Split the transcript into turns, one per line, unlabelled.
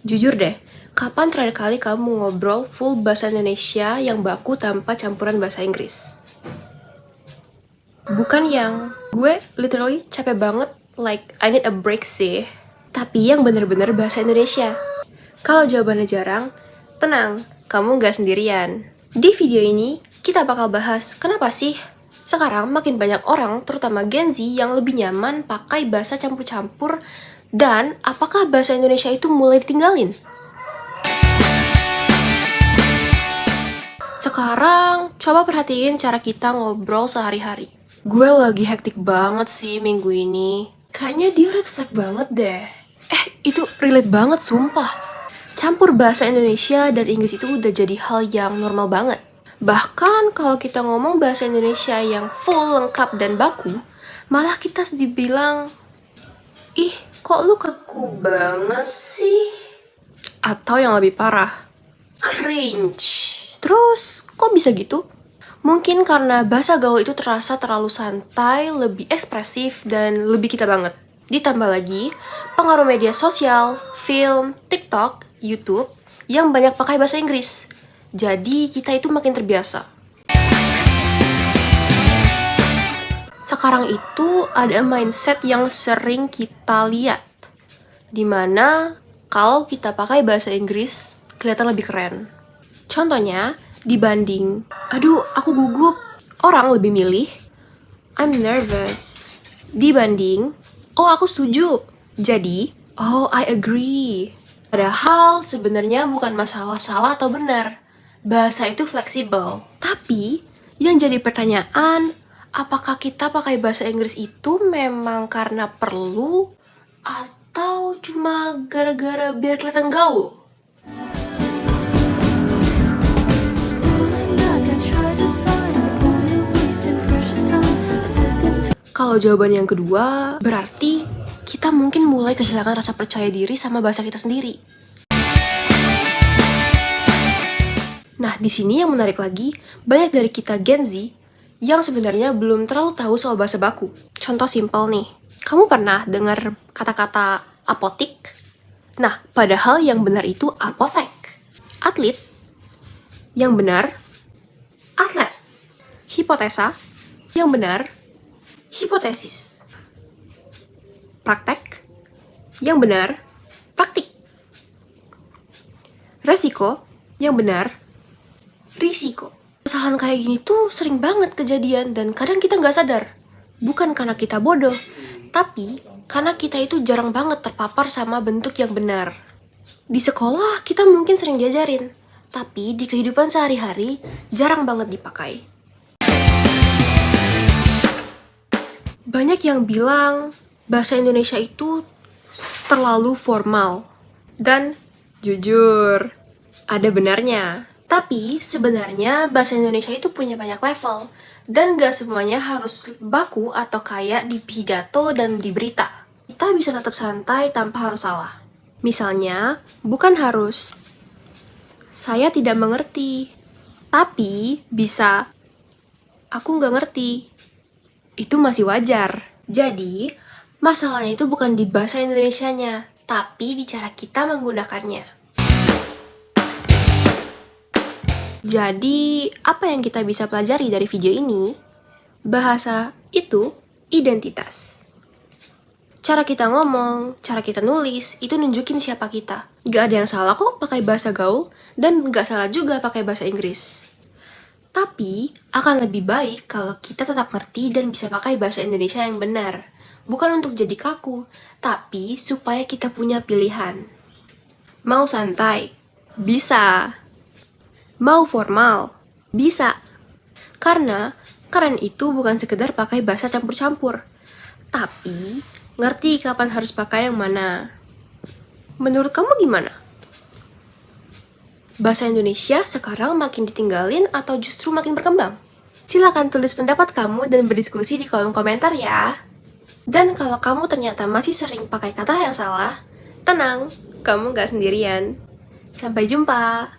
Jujur deh, kapan terakhir kali kamu ngobrol full bahasa Indonesia yang baku tanpa campuran bahasa Inggris? Bukan yang gue literally capek banget, like I need a break sih. Tapi yang bener-bener bahasa Indonesia. Kalau jawabannya jarang, tenang, kamu nggak sendirian. Di video ini, kita bakal bahas kenapa sih sekarang makin banyak orang, terutama Gen Z, yang lebih nyaman pakai bahasa campur-campur, dan apakah bahasa Indonesia itu mulai ditinggalin? Sekarang, coba perhatiin cara kita ngobrol sehari-hari. Gue lagi hektik banget sih minggu ini. Kayaknya dia red flag banget deh. Itu relate banget sumpah. Campur bahasa Indonesia dan Inggris itu udah jadi hal yang normal banget. Bahkan kalau kita ngomong bahasa Indonesia yang full, lengkap, dan baku, malah kita dibilang, ih, kok lu kaku banget sih? Atau yang lebih parah, cringe. Terus, kok bisa gitu? Mungkin karena bahasa gaul itu terasa terlalu santai, lebih ekspresif, dan lebih kita banget. Ditambah lagi, pengaruh media sosial, film, TikTok, YouTube, yang banyak pakai bahasa Inggris. Jadi, kita itu makin terbiasa. Sekarang itu ada mindset yang sering kita lihat. Dimana, kalau kita pakai bahasa Inggris, kelihatan lebih keren. Contohnya, dibanding, aduh aku gugup, orang lebih milih, I'm nervous. Dibanding, oh aku setuju. Jadi, oh I agree. Padahal sebenarnya bukan masalah salah atau benar. Bahasa itu fleksibel. Tapi, yang jadi pertanyaan, apakah kita pakai bahasa Inggris itu memang karena perlu atau cuma gara-gara biar kelihatan gaul? Kalau jawaban yang kedua, berarti kita mungkin mulai kehilangan rasa percaya diri sama bahasa kita sendiri. Nah, di sini yang menarik lagi, banyak dari kita Gen Z yang sebenarnya belum terlalu tahu soal bahasa baku. Contoh simpel nih, kamu pernah dengar kata-kata apotik? Nah, padahal yang benar itu apotek. Atlet, yang benar atlet. Hipotesa, yang benar hipotesis. Praktek, yang benar praktik. Resiko, yang benar risiko. Kesalahan kayak gini tuh sering banget kejadian dan kadang kita nggak sadar. Bukan karena kita bodoh, tapi karena kita itu jarang banget terpapar sama bentuk yang benar. Di sekolah kita mungkin sering diajarin, tapi di kehidupan sehari-hari jarang banget dipakai. Banyak yang bilang bahasa Indonesia itu terlalu formal. Dan jujur, ada benarnya. Tapi sebenarnya bahasa Indonesia itu punya banyak level. Dan gak semuanya harus baku atau kayak di pidato dan di berita. Kita bisa tetap santai tanpa harus salah. Misalnya, bukan harus saya tidak mengerti. Tapi bisa aku gak ngerti. Itu masih wajar. Jadi, masalahnya itu bukan di bahasa Indonesianya, tapi di cara kita menggunakannya. Jadi, apa yang kita bisa pelajari dari video ini? Bahasa itu identitas. Cara kita ngomong, cara kita nulis, itu nunjukin siapa kita. Gak ada yang salah kok pakai bahasa gaul, dan gak salah juga pakai bahasa Inggris. Tapi, akan lebih baik kalau kita tetap ngerti dan bisa pakai bahasa Indonesia yang benar. Bukan untuk jadi kaku, tapi supaya kita punya pilihan. Mau santai? Bisa. Mau formal? Bisa. Karena keren itu bukan sekedar pakai bahasa campur-campur, tapi ngerti kapan harus pakai yang mana. Menurut kamu gimana? Bahasa Indonesia sekarang makin ditinggalin atau justru makin berkembang? Silakan tulis pendapat kamu dan berdiskusi di kolom komentar ya. Dan kalau kamu ternyata masih sering pakai kata yang salah, tenang, kamu gak sendirian. Sampai jumpa!